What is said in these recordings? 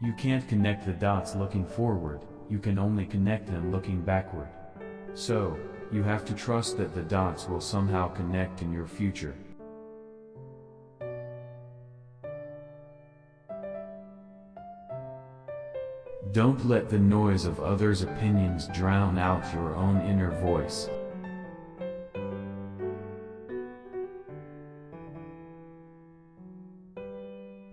You can't connect the dots looking forward, you can only connect them looking backward. So, you have to trust that the dots will somehow connect in your future. Don't let the noise of others' opinions drown out your own inner voice.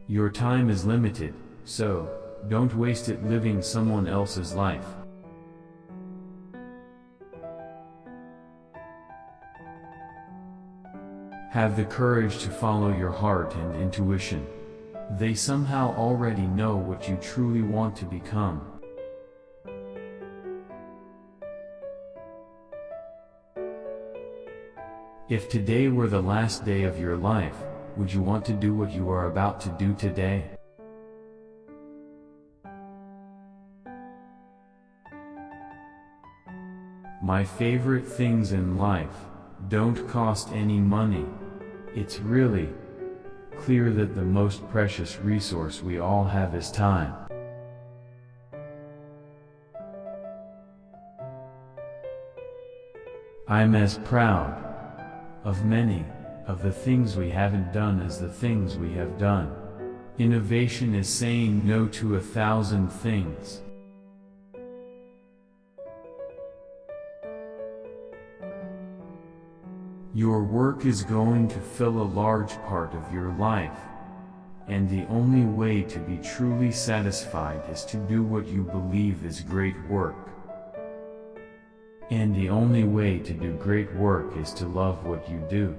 Your time is limited, so don't waste it living someone else's life. Have the courage to follow your heart and intuition. They somehow already know what you truly want to become. If today were the last day of your life, would you want to do what you are about to do today? My favorite things in life don't cost any money. It's really clear that the most precious resource we all have is time. I'm as proud of many of the things we haven't done as the things we have done. Innovation is saying no to 1,000 things. Your work is going to fill a large part of your life, and the only way to be truly satisfied is to do what you believe is great work. And the only way to do great work is to love what you do.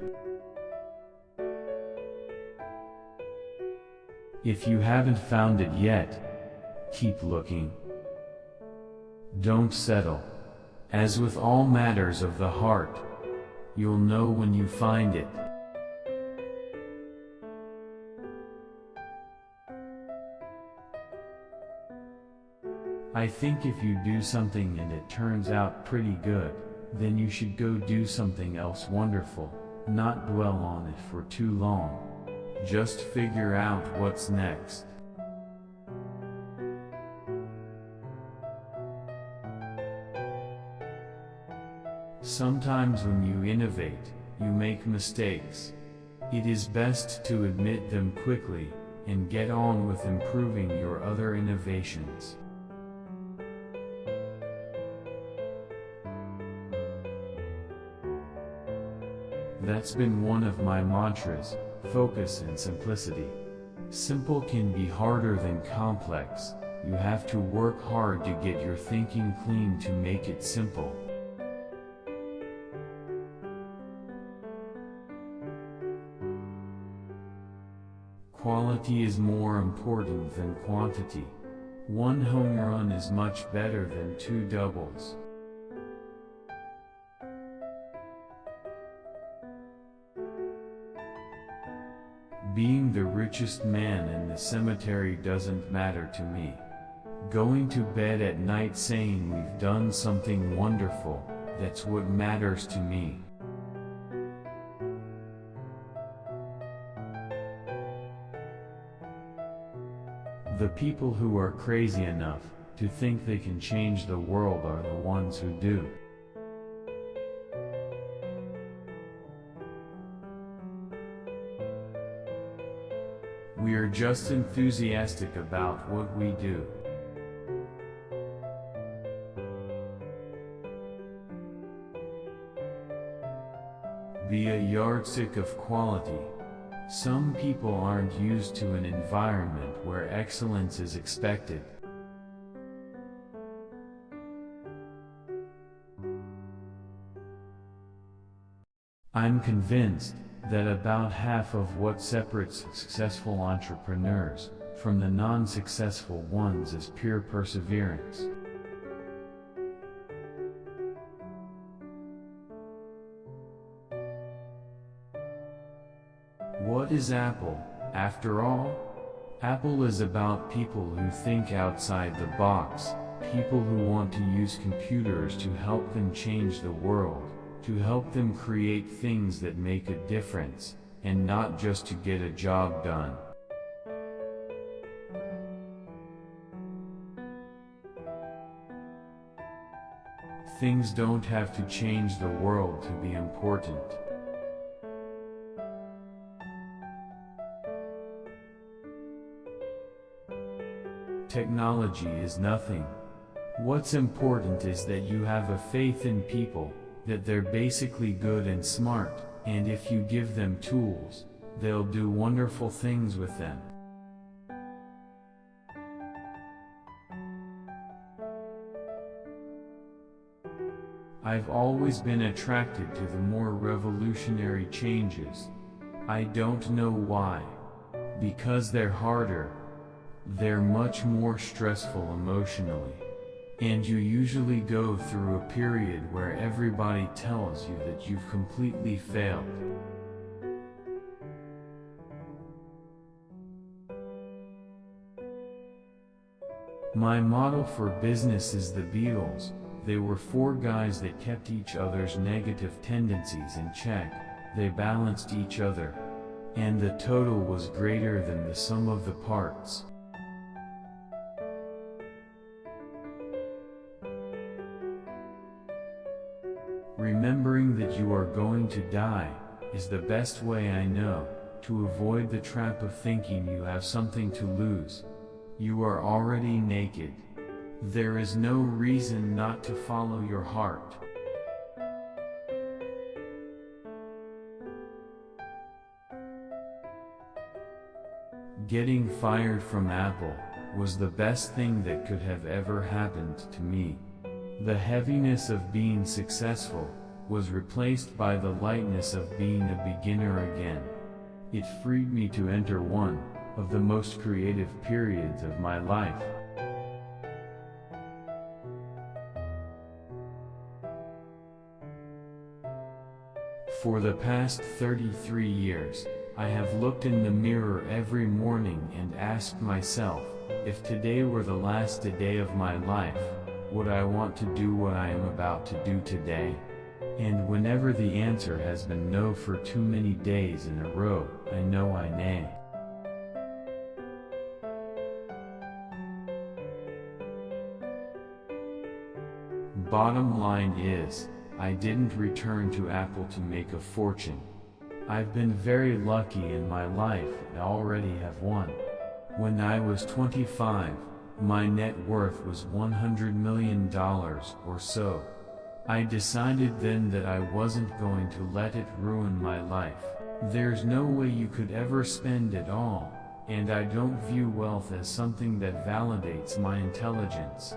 If you haven't found it yet, keep looking. Don't settle. As with all matters of the heart, you'll know when you find it. I think if you do something and it turns out pretty good, then you should go do something else wonderful, not dwell on it for too long. Just figure out what's next. Sometimes when you innovate, you make mistakes. It is best to admit them quickly, and get on with improving your other innovations. That's been one of my mantras, focus and simplicity. Simple can be harder than complex. You have to work hard to get your thinking clean to make it simple. Quality is more important than quantity. One home run is much better than 2 doubles. Being the richest man in the cemetery doesn't matter to me. Going to bed at night saying we've done something wonderful, that's what matters to me. The people who are crazy enough to think they can change the world are the ones who do. We are just enthusiastic about what we do. Be a yardstick of quality. Some people aren't used to an environment where excellence is expected. I'm convinced that about half of what separates successful entrepreneurs from the non-successful ones is pure perseverance. What is Apple, after all? Apple is about people who think outside the box, people who want to use computers to help them change the world, to help them create things that make a difference, and not just to get a job done. Things don't have to change the world to be important. Technology is nothing. What's important is that you have a faith in people, that they're basically good and smart, and if you give them tools, they'll do wonderful things with them. I've always been attracted to the more revolutionary changes. I don't know why. Because they're harder. They're much more stressful emotionally. And you usually go through a period where everybody tells you that you've completely failed. My model for business is the Beatles. They were four guys that kept each other's negative tendencies in check. They balanced each other. And the total was greater than the sum of the parts. Remembering that you are going to die is the best way I know to avoid the trap of thinking you have something to lose. You are already naked. There is no reason not to follow your heart. Getting fired from Apple was the best thing that could have ever happened to me. The heaviness of being successful was replaced by the lightness of being a beginner again. It freed me to enter one of the most creative periods of my life. For the past 33 years, I have looked in the mirror every morning and asked myself, if today were the last day of my life, would I want to do what I am about to do today? And whenever the answer has been no for too many days in a row, I know I nay. Bottom line is, I didn't return to Apple to make a fortune. I've been very lucky in my life and already have won. When I was 25, my net worth was $100 million or so. I decided then that I wasn't going to let it ruin my life. There's no way you could ever spend it all, and I don't view wealth as something that validates my intelligence.